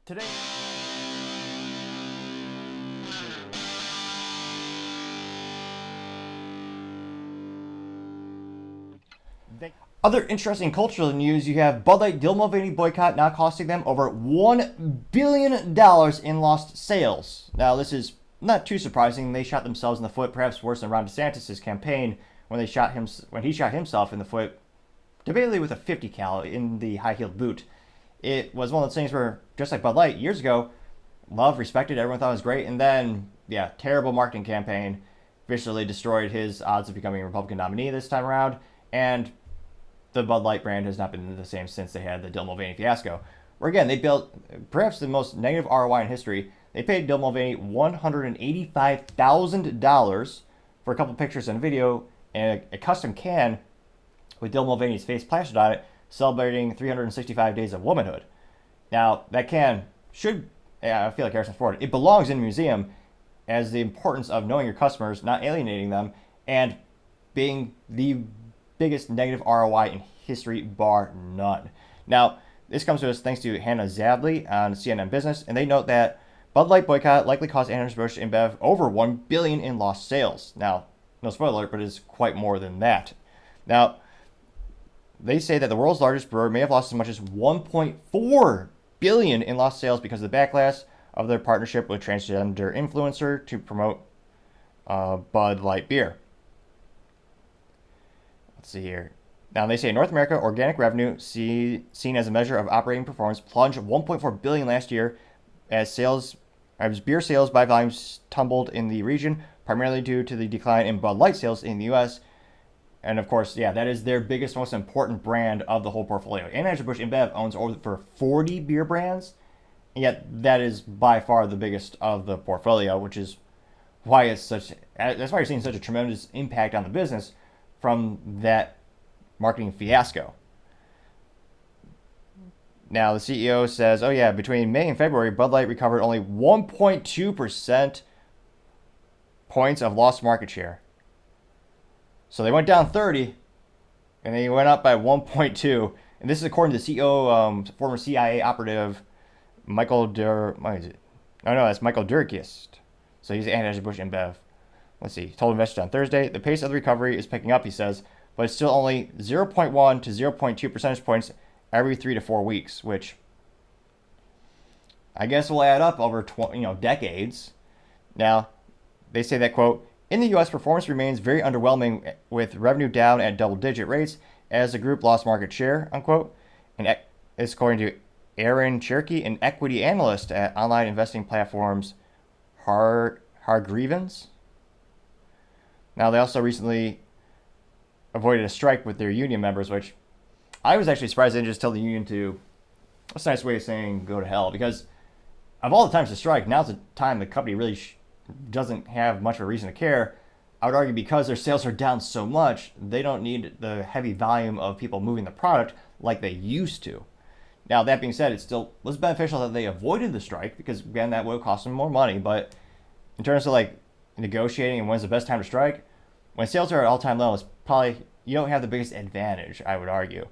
Today, other interesting cultural news, you have Bud Light Dylan Mulvaney boycott now costing them over $1 billion in lost sales. Now, this is not too surprising. They shot themselves in the foot, perhaps worse than Ron DeSantis' campaign when he shot himself in the foot, debatably with a 50 cal in the high-heeled boot. It was one of those things where, just like Bud Light years ago, loved, respected, everyone thought it was great, and then, yeah, terrible marketing campaign visually destroyed his odds of becoming a Republican nominee this time around, and the Bud Light brand has not been the same since they had the Dylan Mulvaney fiasco. Where again, they built perhaps the most negative ROI in history. They paid Dylan Mulvaney $185,000 for a couple pictures and a video and a custom can with Dylan Mulvaney's face plastered on it, celebrating 365 days of womanhood. Now, that can I feel like Harrison Ford, it belongs in a museum as the importance of knowing your customers, not alienating them, and being the biggest negative ROI in history, bar none. Now, this comes to us thanks to Hannah Zadley on CNN Business, and they note that Bud Light boycott likely cost Anheuser-Busch InBev over $1 billion in lost sales. Now, no spoiler alert, but it is quite more than that. Now, they say that the world's largest brewer may have lost as much as $1.4 billion in lost sales because of the backlash of their partnership with transgender influencer to promote Bud Light beer. Let's see here. Now they say in North America, organic revenue, seen as a measure of operating performance, plunged 1.4 billion last year as beer sales by volumes tumbled in the region, primarily due to the decline in Bud Light sales in the U.S. And of course, yeah, that is their biggest, most important brand of the whole portfolio. Anheuser-Busch InBev owns over 40 beer brands, and yet that is by far the biggest of the portfolio, which is why that's why you're seeing such a tremendous impact on the business from that marketing fiasco. Now, the CEO says, oh yeah, between May and February, Bud Light recovered only 1.2% points of lost market share. So they went down 30, and they went up by 1.2. And this is according to the CEO, former CIA operative Michael that's Michael Durkist. So he's Anheuser-Busch InBev. Let's see. He told investors on Thursday, the pace of the recovery is picking up, he says, but it's still only 0.1 to 0.2 percentage points every 3 to 4 weeks, which I guess will add up over decades. Now, they say that, quote, in the U.S., performance remains very underwhelming with revenue down at double-digit rates as the group lost market share, unquote. And it's according to Aaron Cherokee, an equity analyst at online investing platforms Hargreavens. Now, they also recently avoided a strike with their union members, which I was actually surprised they didn't just tell the union to, what's a nice way of saying go to hell, because of all the times to strike, now's the time the company really doesn't have much of a reason to care. I would argue because their sales are down so much, they don't need the heavy volume of people moving the product like they used to. Now, that being said, it still was beneficial that they avoided the strike because, again, that would cost them more money. But in terms of like negotiating and when's the best time to strike, when sales are at all-time lows, probably you don't have the biggest advantage, I would argue.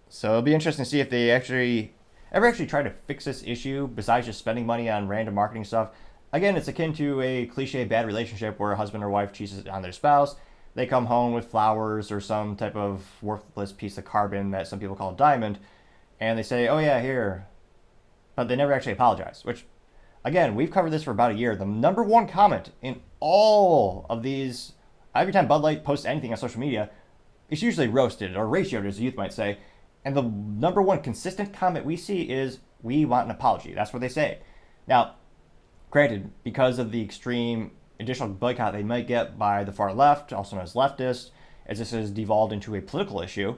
So it'll be interesting to see if they ever try to fix this issue besides just spending money on random marketing stuff. Again, it's akin to a cliche bad relationship where a husband or wife cheats on their spouse. They come home with flowers or some type of worthless piece of carbon that some people call a diamond, and they say, oh yeah, here. But they never actually apologize, which, again, we've covered this for about a year. The number one comment in all of these, every time Bud Light posts anything on social media, it's usually roasted or ratioed, as the youth might say. And the number one consistent comment we see is, we want an apology. That's what they say. Now, granted, because of the extreme additional boycott they might get by the far left, also known as leftists, as this has devolved into a political issue,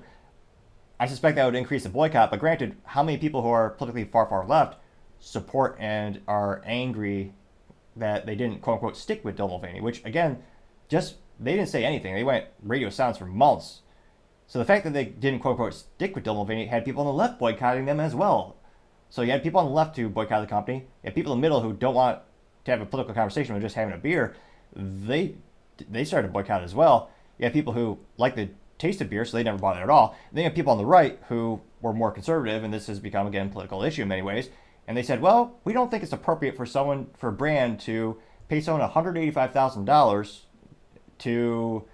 I suspect that would increase the boycott. But granted, how many people who are politically far left support and are angry that they didn't, quote unquote, stick with Dylan Mulvaney, which, again, they didn't say anything. They went radio silence for months. So the fact that they didn't, quote unquote, stick with Dylan Mulvaney had people on the left boycotting them as well. So you had people on the left who boycott the company. You had people in the middle who don't want to have a political conversation with just having a beer. They started to boycott as well. You have people who like the taste of beer, so they never bought it at all. And then you have people on the right who were more conservative, and this has become, again, a political issue in many ways. And they said, well, we don't think it's appropriate for a brand to pay someone $185,000 to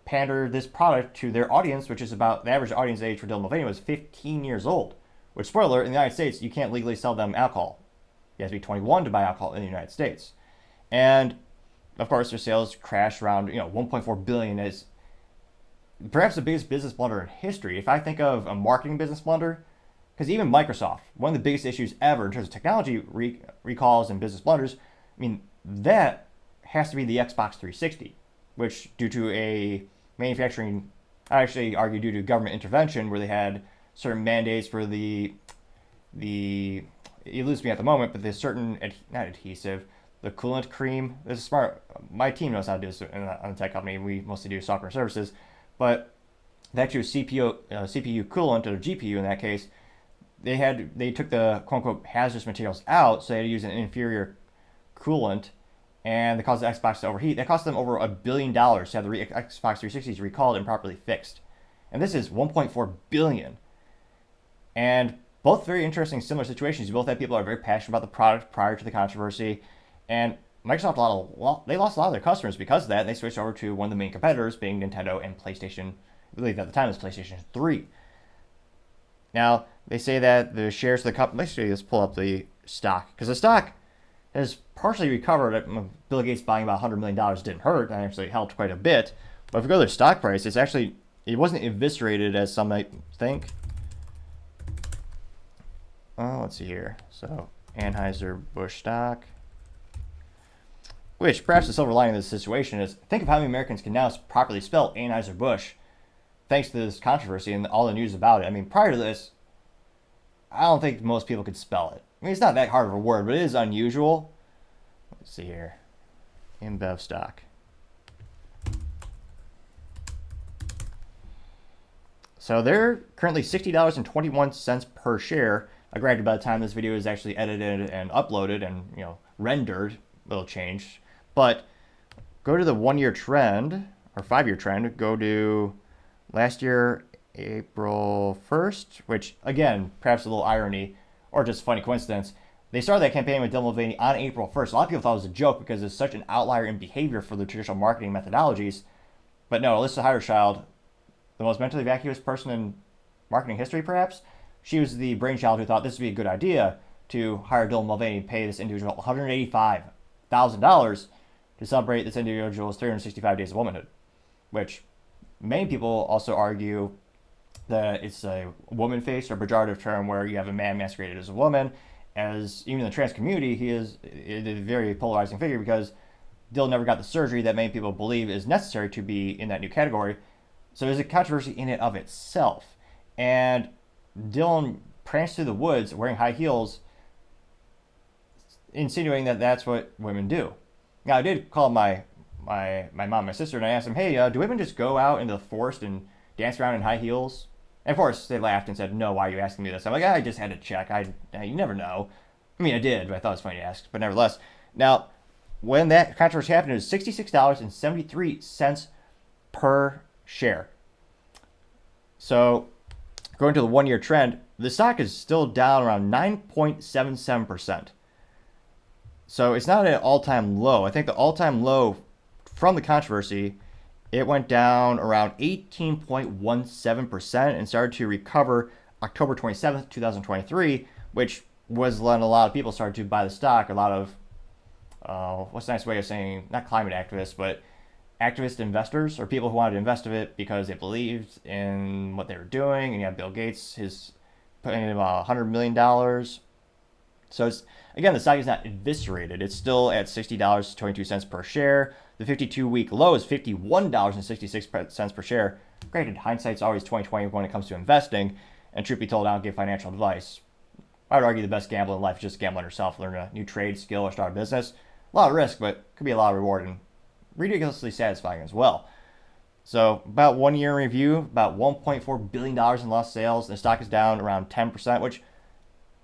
pander this product to their audience, which is about, the average audience age for Dylan Mulvaney was 15 years old. Which, spoiler, in the United States, you can't legally sell them alcohol. You have to be 21 to buy alcohol in the United States. And, of course, their sales crashed around, $1.4 billion is perhaps the biggest business blunder in history. If I think of a marketing business blunder, because even Microsoft, one of the biggest issues ever in terms of technology recalls and business blunders, I mean, that has to be the Xbox 360, which due to a manufacturing, I actually argue due to government intervention where they had certain mandates for the it eludes me at the moment, but there's certain, not adhesive, the coolant cream. This is smart. My team knows how to do this on the tech company. We mostly do software services, but the actual CPU coolant, or GPU in that case, they took the quote unquote hazardous materials out, so they had to use an inferior coolant, and they caused the Xbox to overheat. That cost them over $1 billion to have the Xbox 360s recalled and properly fixed. And this is $1.4 billion. And both very interesting, similar situations. You both had people who are very passionate about the product prior to the controversy, and Microsoft they lost a lot of their customers because of that. And they switched over to one of the main competitors, being Nintendo and PlayStation. I believe at the time it was PlayStation 3. Now they say that the shares of the company. Let's pull up the stock, because the stock has partially recovered. Bill Gates buying about $100 million didn't hurt. That actually helped quite a bit. But if you go to their stock price, it wasn't eviscerated as some might think. Let's see here. So Anheuser-Busch stock. Which perhaps the silver lining of this situation is, think of how many Americans can now properly spell Anheuser-Busch thanks to this controversy and all the news about it. I mean, prior to this, I don't think most people could spell it. I mean, it's not that hard of a word, but it is unusual. Let's see here. InBev stock. So they're currently $60.21 per share. Granted, by the time this video is actually edited and uploaded and rendered, it'll change. But go to the 1-year trend or 5-year trend. Go to last year, April 1st, which again, perhaps a little irony or just funny coincidence. They started that campaign with Dylan Mulvaney on April 1st. A lot of people thought it was a joke because it's such an outlier in behavior for the traditional marketing methodologies. But no, Alyssa Heiderchild, the most mentally vacuous person in marketing history, perhaps, she was the brainchild who thought this would be a good idea to hire Dylan Mulvaney and pay this individual $185,000 to celebrate this individual's 365 days of womanhood, which many people also argue that it's a woman-faced or pejorative term where you have a man masqueraded as a woman. As even in the trans community, he is a very polarizing figure because Dylan never got the surgery that many people believe is necessary to be in that new category. So there's a controversy in and of itself. And Dylan pranced through the woods wearing high heels, insinuating that that's what women do. Now, I did call my mom, my sister, and I asked them, hey, do women just go out into the forest and dance around in high heels? And of course, they laughed and said, no, why are you asking me this? I'm like, I just had to check. You never know. I mean, I did, but I thought it was funny to ask. But nevertheless, now, when that controversy happened, it was $66.73 per share. So, going to the 1-year trend, the stock is still down around 9.77%. So it's not at an all-time low. I think the all-time low from the controversy, it went down around 18.17% and started to recover October 27th, 2023, which was when a lot of people started to buy the stock. A lot of, what's a nice way of saying, not climate activists, but activist investors, or people who wanted to invest in it because they believed in what they were doing. And you have Bill Gates, his putting in about $100 million. So it's, again, the stock is not eviscerated. It's still at $60.22 per share. The 52-week low is $51.66 per share. Granted, hindsight's always 20/20 when it comes to investing. And truth be told, I don't give financial advice. I would argue the best gamble in life is just gamble on yourself, learn a new trade, skill, or start a business. A lot of risk, but could be a lot of reward and ridiculously satisfying as well. So about 1 year in review, about $1.4 billion in lost sales. And the stock is down around 10%, which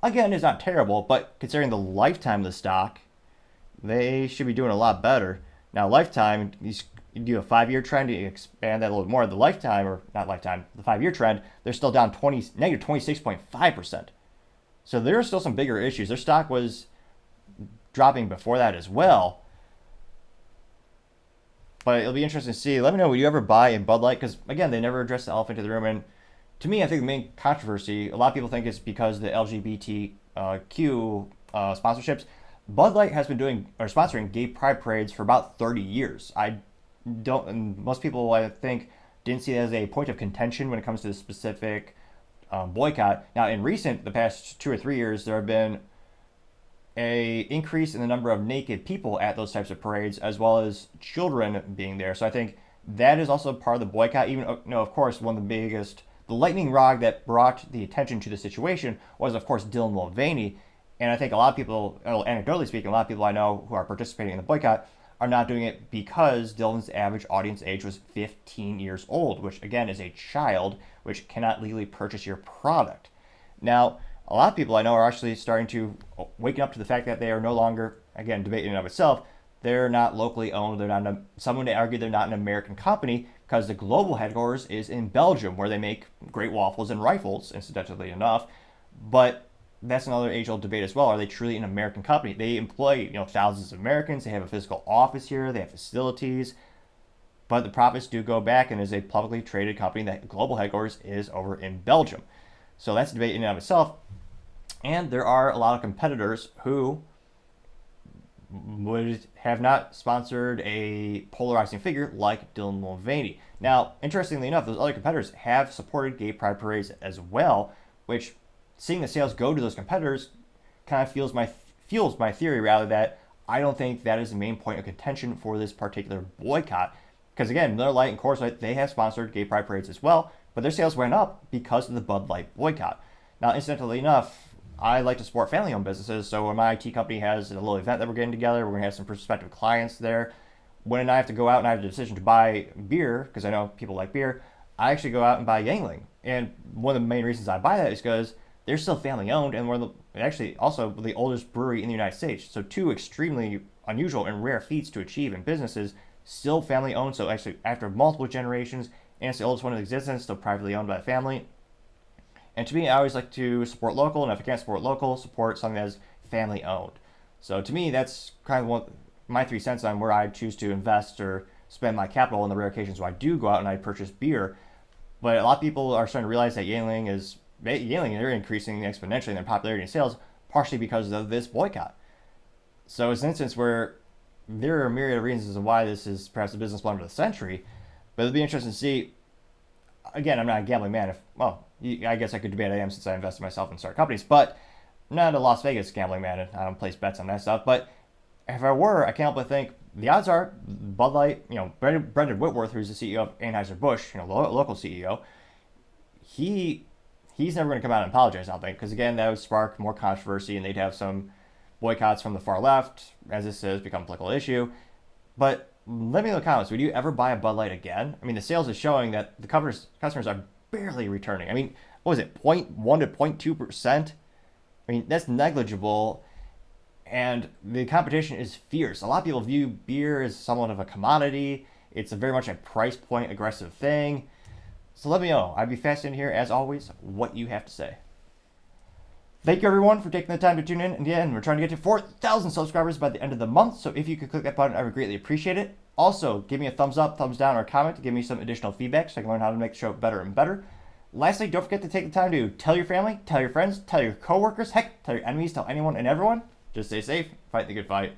again is not terrible, but considering the lifetime of the stock, they should be doing a lot better. Now, lifetime, these you do a 5-year trend, you expand that a little more. The lifetime, or not lifetime, the 5-year trend, they're still down negative 26.5%. So there are still some bigger issues. Their stock was dropping before that as well. But it'll be interesting to see. Let me know, would you ever buy in Bud Light? Because, again, they never addressed the elephant in the room. And to me, I think the main controversy, a lot of people think it's because the LGBTQ sponsorships. Bud Light has been doing or sponsoring gay pride parades for about 30 years. And most people, I think, didn't see it as a point of contention when it comes to the specific boycott. Now, in the past 2 or 3 years, there have been a increase in the number of naked people at those types of parades, as well as children being there. So I think that is also part of the boycott. Even of course, one of the biggest, the lightning rod that brought the attention to the situation was, of course, Dylan Mulvaney. And I think a lot of people, anecdotally speaking, a lot of people I know who are participating in the boycott are not doing it because Dylan's average audience age was 15 years old, which again is a child, which cannot legally purchase your product. Now, a lot of people I know are actually starting to waking up to the fact that they are no longer, again, debate in and of itself, they're not locally owned. They're not. Someone would argue they're not an American company because the global headquarters is in Belgium, where they make great waffles and rifles, incidentally enough. But that's another age-old debate as well. Are they truly an American company? They employ thousands of Americans. They have a physical office here. They have facilities. But the profits do go back and is a publicly traded company that global headquarters is over in Belgium. So that's a debate in and of itself. And there are a lot of competitors who would have not sponsored a polarizing figure like Dylan Mulvaney. Now, interestingly enough, those other competitors have supported gay pride parades as well, which seeing the sales go to those competitors kind of fuels my theory, rather, that I don't think that is the main point of contention for this particular boycott. Because again, Miller Lite and Coors Light, they have sponsored gay pride parades as well, but their sales went up because of the Bud Light boycott. Now, incidentally enough, I like to support family-owned businesses, so when my IT company has a little event that we're getting together, we're going to have some prospective clients there. When I have to go out and I have the decision to buy beer, because I know people like beer, I actually go out and buy Yangling. And one of the main reasons I buy that is because they're still family-owned, and we're actually also the oldest brewery in the United States. So two extremely unusual and rare feats to achieve in businesses, still family-owned, so actually after multiple generations, and it's the oldest one in existence, still privately owned by the family. And to me, I always like to support local, and if I can't support local, support something that is family owned. So to me, that's kind of my 3 cents on where I choose to invest or spend my capital on the rare occasions where I do go out and I purchase beer. But a lot of people are starting to realize that Yangling, they're increasing exponentially in their popularity and sales, partially because of this boycott. So it's an instance where there are a myriad of reasons as to why this is perhaps the business blunder of the century. But it'll be interesting to see. Again, I'm not a gambling man. I guess I could debate I am, since I invested myself in start companies, but I'm not a Las Vegas gambling man, and I don't place bets on that stuff. But if I were, I can't help but think the odds are Bud Light, Brendan Whitworth, who's the CEO of Anheuser-Busch, local CEO, he's never going to come out and apologize, I don't think, because again, that would spark more controversy, and they'd have some boycotts from the far left, as this has become a political issue. But let me know in the comments, would you ever buy a Bud Light again? I mean, the sales is showing that the customers are barely returning. I mean, what was it, 0.1 to 0.2%? I mean, that's negligible, and the competition is fierce. A lot of people view beer as somewhat of a commodity. It's very much a price point aggressive thing. So let me know. I'd be fascinated to hear, as always, what you have to say. Thank you, everyone, for taking the time to tune in. And again, we're trying to get to 4,000 subscribers by the end of the month. So if you could click that button, I would greatly appreciate it. Also, give me a thumbs up, thumbs down, or a comment to give me some additional feedback so I can learn how to make the show better and better. Lastly, don't forget to take the time to tell your family, tell your friends, tell your coworkers, heck, tell your enemies, tell anyone and everyone. Just stay safe, fight the good fight.